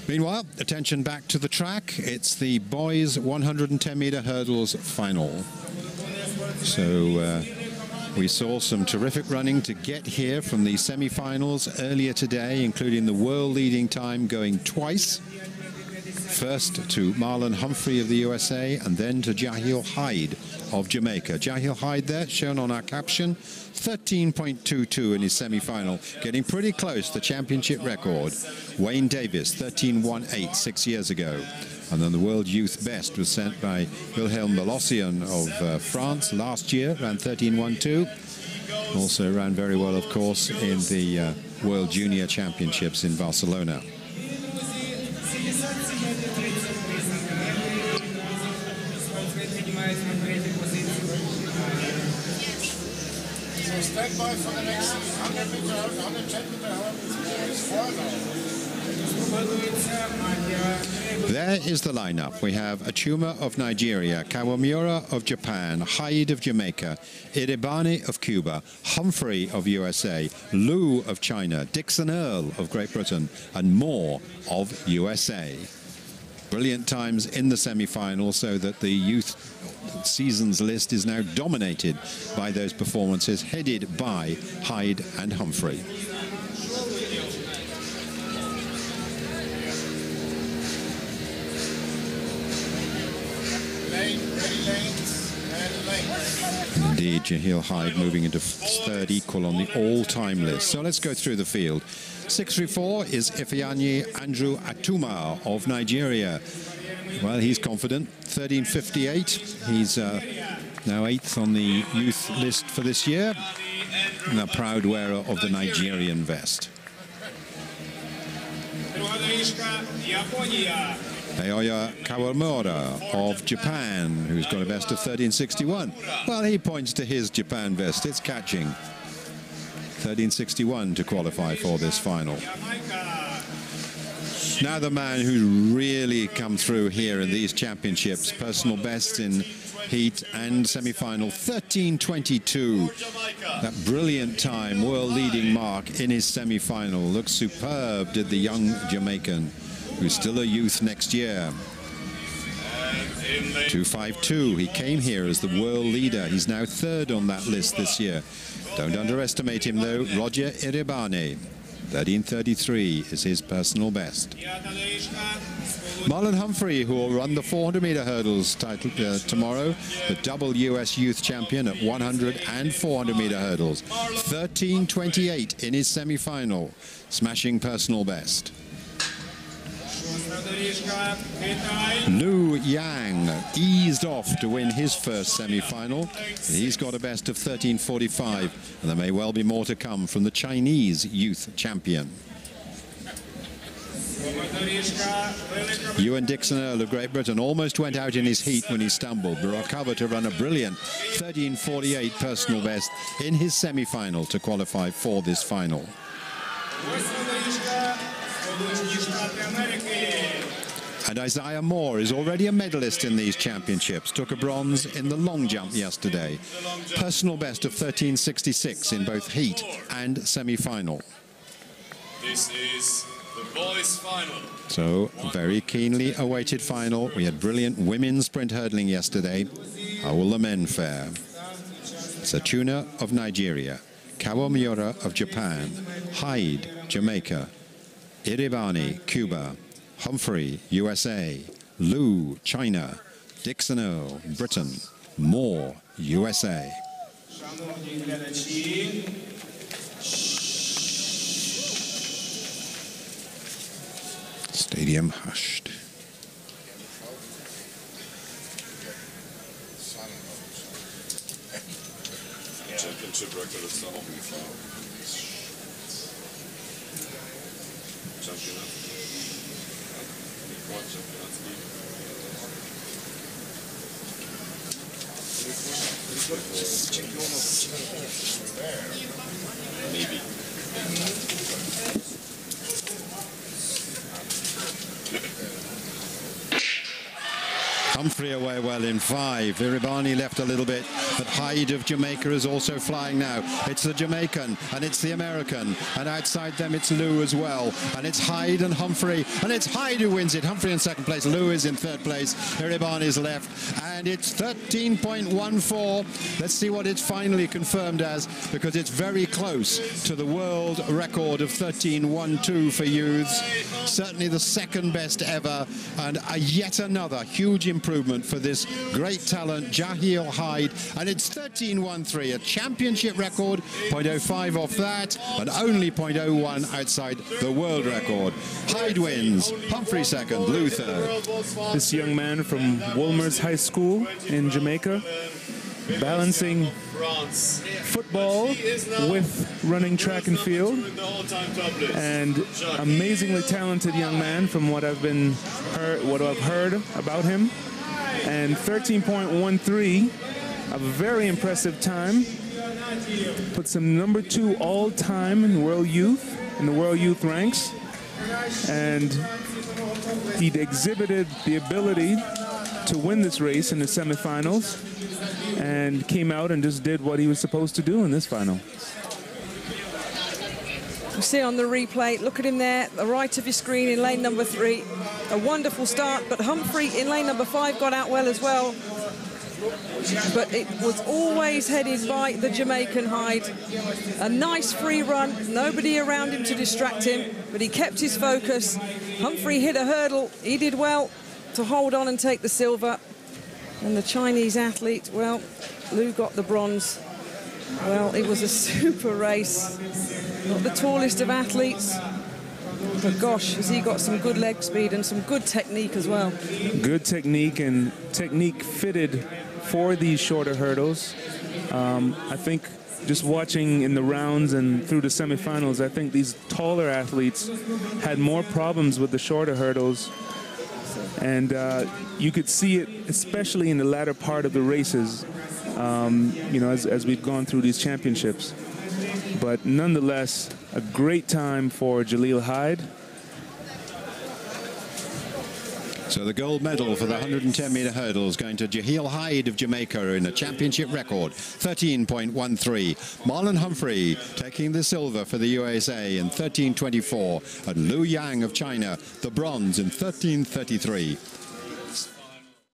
Meanwhile, attention back to the track. It's the boys 110-meter hurdles final. So we saw some terrific running to get here from the semi-finals earlier today, including the world-leading time going twice. First to Marlon Humphrey of the USA, and then to Jaheel Hyde of Jamaica. Jaheel Hyde there, shown on our caption, 13.22 in his semi-final, getting pretty close to the championship record. Wayne Davis, 13.18 6 years ago. And then the world youth best was sent by Wilhelm Balossian of France last year, ran 13.12. Also ran very well, of course, in the World Junior Championships in Barcelona. Stand by for the next 100 meter, 110 meter hurdles. There is the lineup. We have Achuma of Nigeria, Kawamura of Japan, Hyde of Jamaica, Irebane of Cuba, Humphrey of USA, Liu of China, Dixon Earl of Great Britain, and Moore of USA. Brilliant times in the semi-final, so that the youth seasons list is now dominated by those performances headed by Hyde and Humphrey. Indeed, Jaheel Hyde moving into third equal on the all-time list. So let's go through the field. 634 is Ifeanyi Andrew Atuma of Nigeria. Well, he's confident. 13.58. He's now 8th on the youth list for this year, and a proud wearer of the Nigerian vest. Aoya Kawamura of Japan, who's got a best of 13.61. Well, he points to his Japan vest. It's catching. 13.61 to qualify for this final. Now the man who's really come through here in these championships, personal best in heat and semi-final, 13.22. That brilliant time, world-leading mark in his semi-final. Looks superb, did the young Jamaican, who's still a youth next year. 2.52. He came here as the world leader. He's now third on that list this year. Don't underestimate him, though. Roger Irebane. 13.33 is his personal best. Marlon Humphrey, who will run the 400-meter hurdles title tomorrow, the double US youth champion at 100 and 400-meter hurdles. 13.28 in his semi-final, smashing personal best. Liu Yang eased off to win his first semi-final. He's got a best of 13.45, and there may well be more to come from the Chinese youth champion. Ewan Dixon Earl of Great Britain almost went out in his heat when he stumbled, but recovered to run a brilliant 13.48 personal best in his semi-final to qualify for this final. And Isaiah Moore is already a medalist in these championships. Took a bronze in the long jump yesterday. Personal best of 13.66 in both heat and semi-final. This is the boys' final. So, very keenly awaited final. We had brilliant women's sprint hurdling yesterday. How will the men fare? Achuma of Nigeria, Kawamura of Japan, Hyde, Jamaica, Irebane, Cuba, Humphrey, USA, Liu, China, Dixon Earl, Britain, Moore, USA. Stadium hushed. Championship record ist da auch gefahren. Championat. Maybe. Humphrey away well in 5. Irebane left a little bit But Hyde of Jamaica is also flying now. It's the Jamaican and it's the American, and outside them it's Lou as well, and it's Hyde and Humphrey, and it's Hyde who wins it. Humphrey in second place, Lou is in third place, Iriban is left, and it's 13.14. Let's see what it's finally confirmed as, because it's very close to the world record of 13.12 for youths. Certainly the second best ever, and yet another huge improvement for this great talent, Jaheel Hyde, and it's 13.13, a championship record, 0.05 off that, and only 0.01 outside the world record. Hyde wins, Humphrey second, Lou third. This young man from Wolmer's High School in Jamaica, balancing football with running track and field, and amazingly talented young man from what I've heard about him. And 13.13, a very impressive time. Puts him number 2 all time in world youth, in the world youth ranks, and he'd exhibited the ability to win this race in the semifinals, and came out and just did what he was supposed to do in this final. You see on the replay, look at him there, the right of your screen in lane number 3. A wonderful start, but Humphrey in lane number 5 got out well as well. But it was always headed by the Jamaican Hyde. A nice free run, nobody around him to distract him, but he kept his focus. Humphrey hit a hurdle, he did well to hold on and take the silver. And the Chinese athlete, well, Lou got the bronze. Well, it was a super race. Not the tallest of athletes, but gosh, has he got some good leg speed and some good technique as well. Good technique, and technique fitted for these shorter hurdles. I think just watching in the rounds and through the semifinals, I think these taller athletes had more problems with the shorter hurdles. And you could see it, especially in the latter part of the races, you know, as we've gone through these championships. But nonetheless, a great time for Jaheel Hyde. So the gold medal for the 110-meter hurdles going to Jaheel Hyde of Jamaica in a championship record, 13.13. Marlon Humphrey taking the silver for the USA in 13.24. And Liu Yang of China, the bronze in 13.33.